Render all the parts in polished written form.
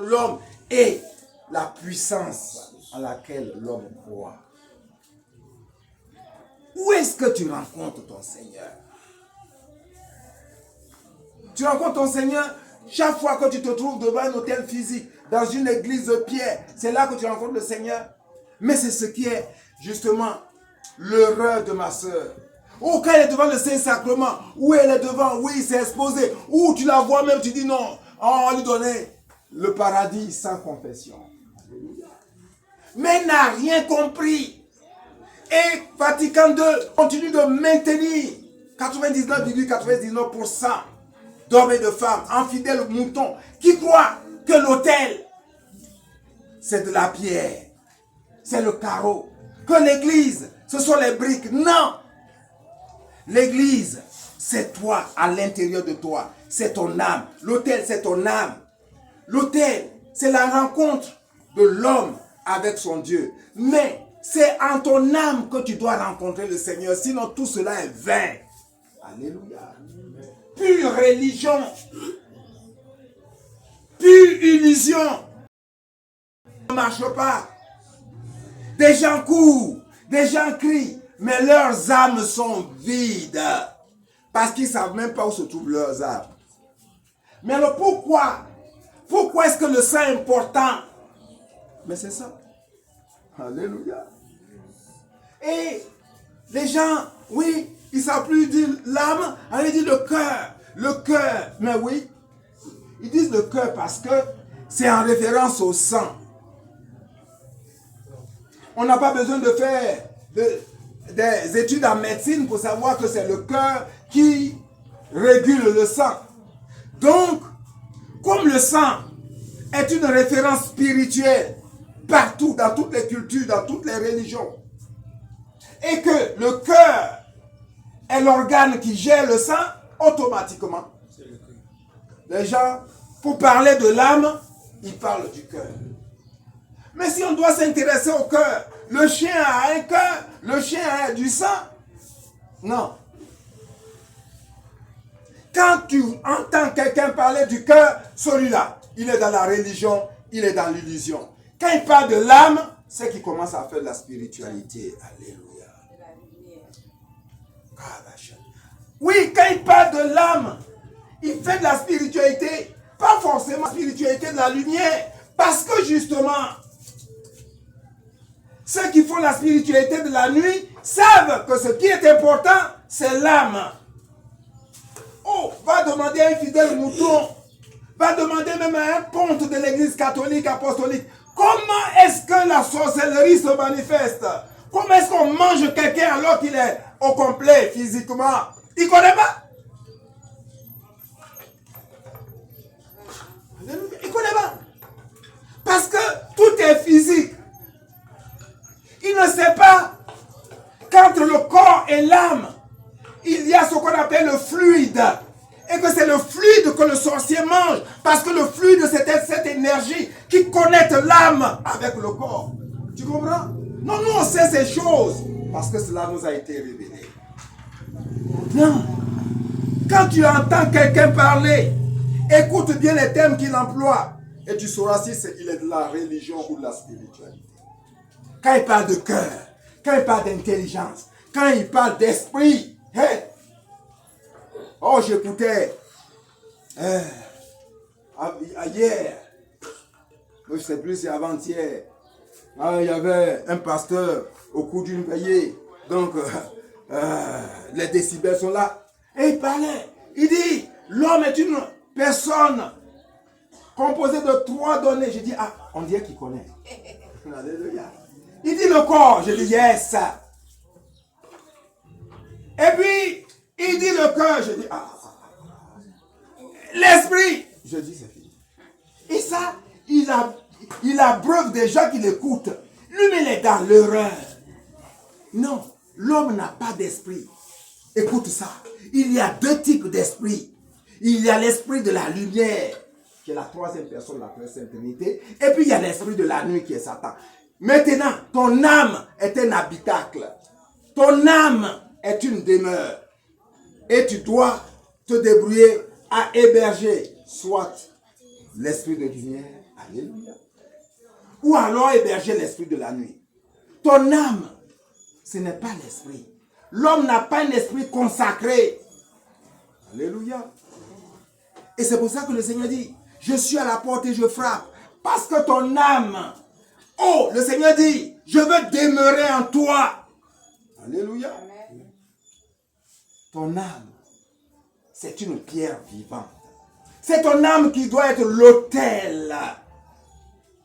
l'homme et la puissance à laquelle l'homme croit. Où est-ce que tu rencontres ton Seigneur? Tu rencontres ton Seigneur chaque fois que tu te trouves devant un hôtel physique, dans une église de pierre. C'est là que tu rencontres le Seigneur. Mais c'est ce qui est justement l'erreur de ma soeur. Ou quand elle est devant le Saint-Sacrement, ou elle est devant, oui, il s'est exposé, ou tu la vois même, tu dis non, on va lui donner le paradis sans confession. Mais elle n'a rien compris. Et Vatican II continue de maintenir 99,99% d'hommes et de femmes, infidèles moutons, qui croient que l'autel, c'est de la pierre, c'est le carreau, que l'église, ce sont les briques. Non! L'église, c'est toi, à l'intérieur de toi, c'est ton âme. L'autel, c'est ton âme. L'autel, c'est la rencontre de l'homme avec son Dieu. Mais c'est en ton âme que tu dois rencontrer le Seigneur, sinon tout cela est vain. Alléluia. Pure religion, pure illusion, ne marche pas. Des gens courent, des gens crient, mais leurs âmes sont vides. Parce qu'ils ne savent même pas où se trouvent leurs âmes. Mais alors pourquoi? Pourquoi est-ce que le sang est important? Mais c'est ça. Alléluia. Et les gens, oui, ils ne savent plus dire l'âme, ils disent le cœur. Le cœur, mais oui, ils disent le cœur parce que c'est en référence au sang. On n'a pas besoin de faire des études en médecine pour savoir que c'est le cœur qui régule le sang. Donc, comme le sang est une référence spirituelle partout, dans toutes les cultures, dans toutes les religions, et que le cœur est l'organe qui gère le sang, automatiquement, les gens, pour parler de l'âme, ils parlent du cœur. Mais si on doit s'intéresser au cœur, le chien a un cœur, le chien a du sang. Non. Quand tu entends quelqu'un parler du cœur, celui-là, il est dans la religion, il est dans l'illusion. Quand il parle de l'âme, c'est qu'il commence à faire de la spiritualité. Alléluia. Oui, quand il parle de l'âme, il fait de la spiritualité, pas forcément la spiritualité de la lumière, parce que justement, ceux qui font la spiritualité de la nuit savent que ce qui est important, c'est l'âme. Oh, va demander à un fidèle mouton, va demander même à un ponte de l'église catholique, apostolique, comment est-ce que la sorcellerie se manifeste? Comment est-ce qu'on mange quelqu'un alors qu'il est au complet physiquement? Il ne connaît pas. Il ne connaît pas. Parce que tout est physique. Il ne sait pas qu'entre le corps et l'âme, il y a ce qu'on appelle le fluide. Et que c'est le fluide que le sorcier mange. Parce que le fluide, c'est cette énergie qui connecte l'âme avec le corps. Tu comprends? Non, nous on sait ces choses. Parce que cela nous a été révélé. Non. Quand tu entends quelqu'un parler, écoute bien les thèmes qu'il emploie. Et tu sauras si il est de la religion ou de la spiritualité. Quand il parle de cœur, quand il parle d'intelligence, quand il parle d'esprit, hey. Oh, j'écoutais hier, je ne sais plus si avant-hier, il y avait un pasteur au cours d'une veillée, donc les décibels sont là, et il parlait, il dit, l'homme est une personne composée de 3 données. J'ai dit, ah, on dirait qu'il connaît. Alléluia. Il dit le corps, je dis yes. Et puis, il dit le cœur, je dis ah. L'esprit, je dis c'est fini. Et ça, il abreuve des gens qui l'écoutent. Lui-même, il est dans l'erreur. Non, l'homme n'a pas d'esprit. Écoute ça. Il y a 2 types d'esprit. Il y a l'esprit de la lumière, qui est la 3e personne de la très sainte Trinité. Et puis, il y a l'esprit de la nuit, qui est Satan. Maintenant, ton âme est un habitacle. Ton âme est une demeure. Et tu dois te débrouiller à héberger soit l'esprit de lumière, Alléluia. Ou alors héberger l'esprit de la nuit. Ton âme, ce n'est pas l'esprit. L'homme n'a pas un esprit consacré. Alléluia. Et c'est pour ça que le Seigneur dit, je suis à la porte et je frappe. Parce que ton âme, oh, le Seigneur dit, je veux demeurer en toi. Alléluia. Amen. Ton âme, c'est une pierre vivante. C'est ton âme qui doit être l'autel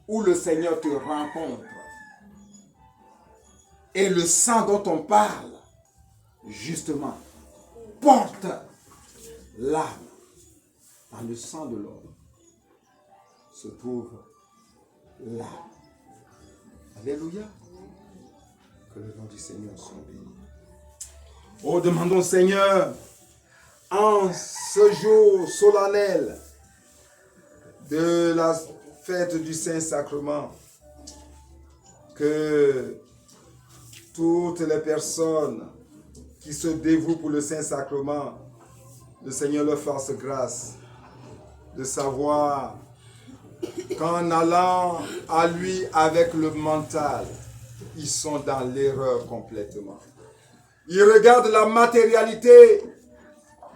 où le Seigneur te rencontre. Et le sang dont on parle, justement, porte l'âme. Dans le sang de l'homme se trouve l'âme. Alléluia. Que le nom du Seigneur soit béni. Oh, demandons au Seigneur, en ce jour solennel de la fête du Saint-Sacrement, que toutes les personnes qui se dévouent pour le Saint-Sacrement, le Seigneur leur fasse grâce de savoir qu'en allant à lui avec le mental, ils sont dans l'erreur complètement. Ils regardent la matérialité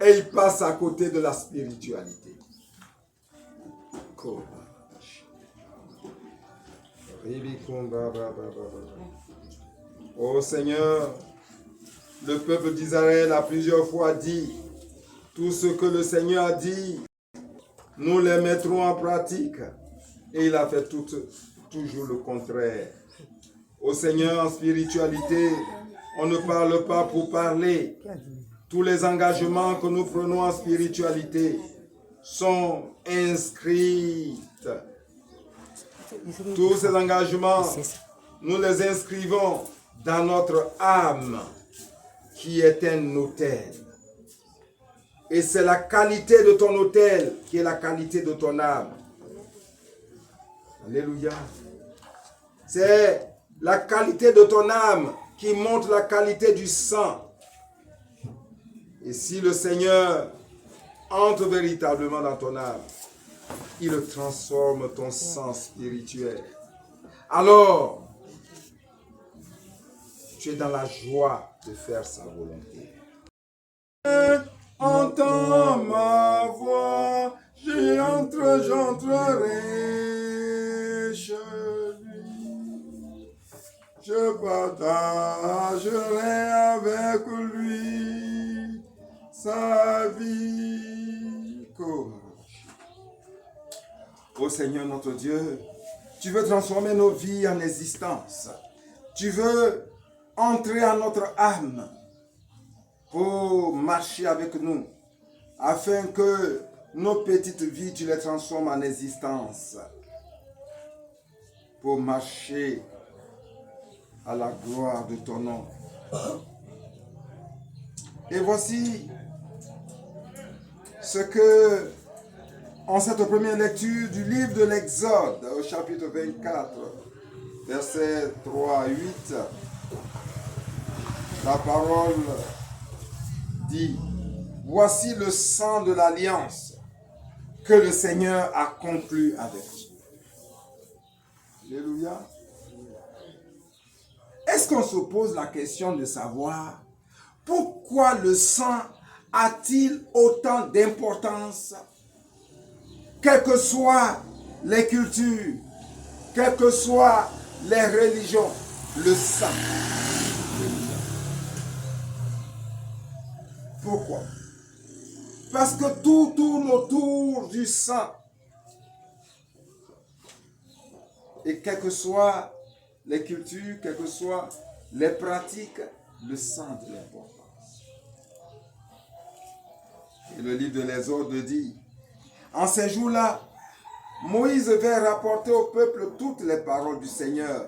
et ils passent à côté de la spiritualité. Oh Seigneur, le peuple d'Israël a plusieurs fois dit, tout ce que le Seigneur a dit, nous les mettrons en pratique. Et il a fait toujours le contraire. Au Seigneur, en spiritualité, on ne parle pas pour parler. Tous les engagements que nous prenons en spiritualité sont inscrits. Tous ces engagements, nous les inscrivons dans notre âme, qui est un autel. Et c'est la qualité de ton autel qui est la qualité de ton âme. Alléluia. C'est la qualité de ton âme qui montre la qualité du sang. Et si le Seigneur entre véritablement dans ton âme, il transforme ton sang spirituel. Alors, tu es dans la joie de faire sa volonté. Entends ma voix, j'entrerai chez lui. Je partagerai avec lui sa vie. Ô Seigneur notre Dieu, tu veux transformer nos vies en existence. Tu veux entrer en notre âme pour marcher avec nous, afin que nos petites vies, tu les transformes en existence, pour marcher à la gloire de ton nom. Et voici ce que, en cette première lecture du livre de l'Exode, au chapitre 24, versets 3 à 8, la parole dit, voici le sang de l'alliance que le Seigneur a conclu avec vous. Alléluia. Est-ce qu'on se pose la question de savoir pourquoi le sang a-t-il autant d'importance, quelles que soient les cultures, quelles que soient les religions, le sang. Pourquoi? Parce que tout tourne autour du sang. Et quelles que soient les cultures, quelles que soient les pratiques, le sang de l'importance. Et le livre de l'Exode dit, en ces jours-là, Moïse vint rapporter au peuple toutes les paroles du Seigneur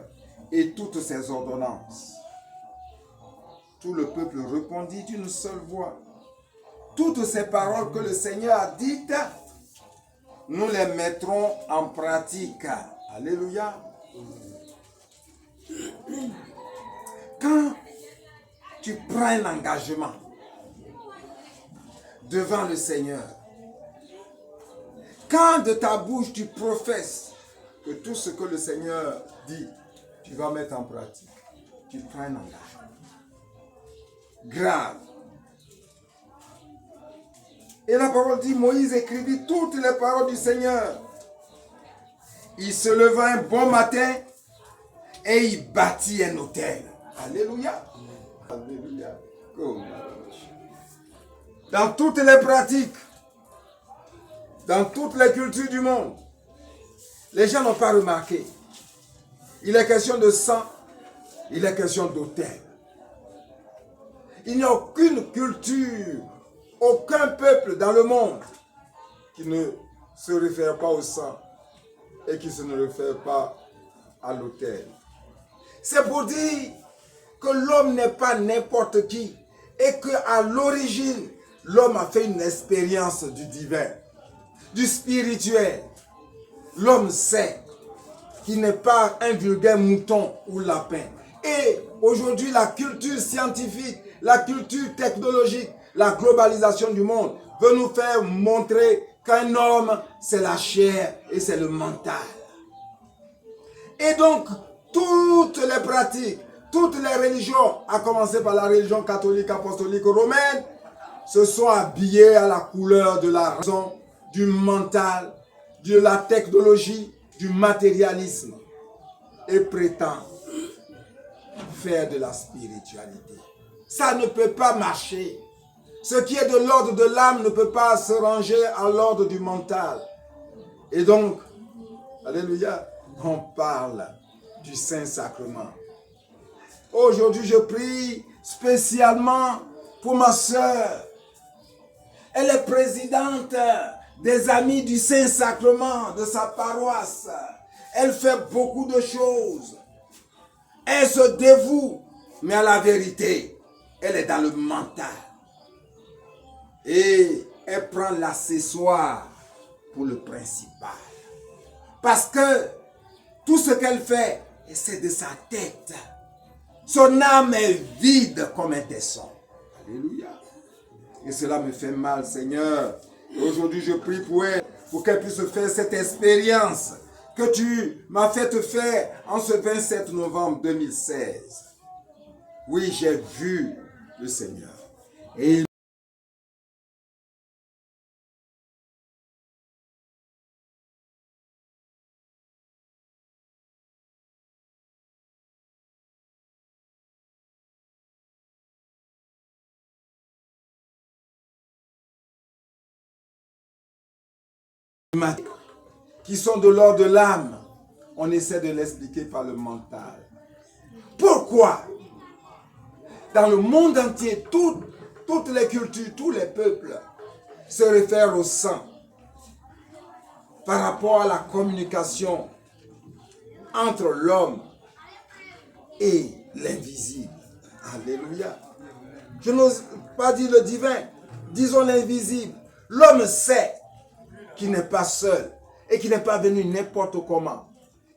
et toutes ses ordonnances. Tout le peuple répondit d'une seule voix. Toutes ces paroles que le Seigneur a dites, nous les mettrons en pratique. Alléluia. Quand tu prends un engagement devant le Seigneur, quand de ta bouche tu professes que tout ce que le Seigneur dit, tu vas mettre en pratique. Tu prends un engagement grave. Et la parole dit, Moïse écrivit toutes les paroles du Seigneur. Il se leva un bon matin et il bâtit un autel. Alléluia. Alléluia. Dans toutes les pratiques, dans toutes les cultures du monde, les gens n'ont pas remarqué. Il est question de sang, il est question d'autel. Il n'y a aucune culture, aucun peuple dans le monde qui ne se réfère pas au sang et qui ne se réfère pas à l'autel. C'est pour dire que l'homme n'est pas n'importe qui et qu'à l'origine, l'homme a fait une expérience du divin, du spirituel. L'homme sait qu'il n'est pas un vulgaire mouton ou lapin. Et aujourd'hui, la culture scientifique, la culture technologique, la globalisation du monde veut nous faire montrer qu'un homme, c'est la chair et c'est le mental. Et donc, toutes les pratiques, toutes les religions, à commencer par la religion catholique, apostolique, romaine, se sont habillées à la couleur de la raison, du mental, de la technologie, du matérialisme et prétendent faire de la spiritualité. Ça ne peut pas marcher. Ce qui est de l'ordre de l'âme ne peut pas se ranger à l'ordre du mental. Et donc, alléluia, on parle du Saint-Sacrement. Aujourd'hui, je prie spécialement pour ma sœur. Elle est présidente des Amis du Saint-Sacrement de sa paroisse. Elle fait beaucoup de choses. Elle se dévoue, mais à la vérité, elle est dans le mental. Et elle prend l'accessoire pour le principal. Parce que tout ce qu'elle fait, c'est de sa tête. Son âme est vide comme un tesson. Alléluia. Et cela me fait mal, Seigneur. Aujourd'hui, je prie pour elle, pour qu'elle puisse faire cette expérience que tu m'as fait faire en ce 27 novembre 2016. Oui, j'ai vu le Seigneur. Et qui sont de l'ordre de l'âme, on essaie de l'expliquer par le mental. Pourquoi? Dans le monde entier, toutes les cultures, tous les peuples se réfèrent au sang par rapport à la communication entre l'homme et l'invisible. Alléluia. Je n'ose pas dire le divin, disons l'invisible. L'homme sait qu'il n'est pas seul et qu'il n'est pas venu n'importe comment.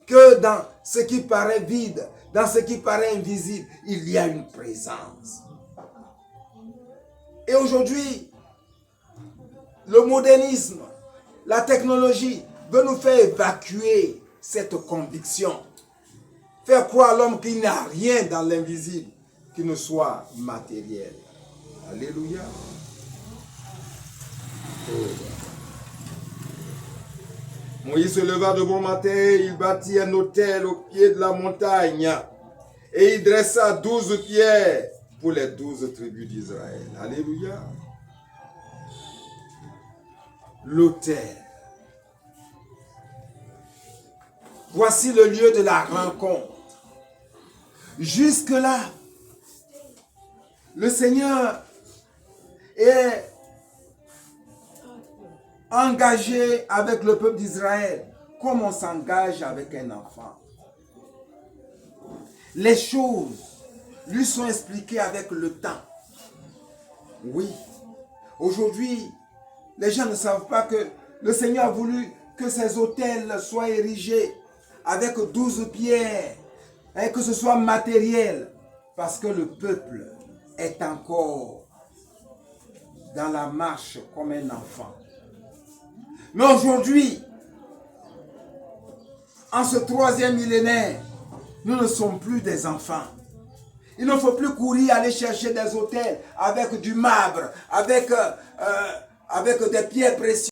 Que dans ce qui paraît vide, dans ce qui paraît invisible, il y a une présence. Et aujourd'hui, le modernisme, la technologie veut nous faire évacuer cette conviction. Faire croire à l'homme qu'il n'y a rien dans l'invisible qui ne soit matériel. Alléluia. Oh. Moïse se leva de bon matin, il bâtit un autel au pied de la montagne et il dressa 12 pierres pour les 12 tribus d'Israël. Alléluia. L'autel. Voici le lieu de la rencontre. Jusque-là, le Seigneur est engagé avec le peuple d'Israël comme on s'engage avec un enfant. Les choses lui sont expliquées avec le temps. Oui, aujourd'hui, les gens ne savent pas que le Seigneur a voulu que ces autels soient érigés avec 12 pierres et que ce soit matériel parce que le peuple est encore dans la marche comme un enfant. Mais aujourd'hui, en ce troisième millénaire, nous ne sommes plus des enfants. Il ne faut plus courir aller chercher des hôtels avec du marbre, avec des pierres précieuses.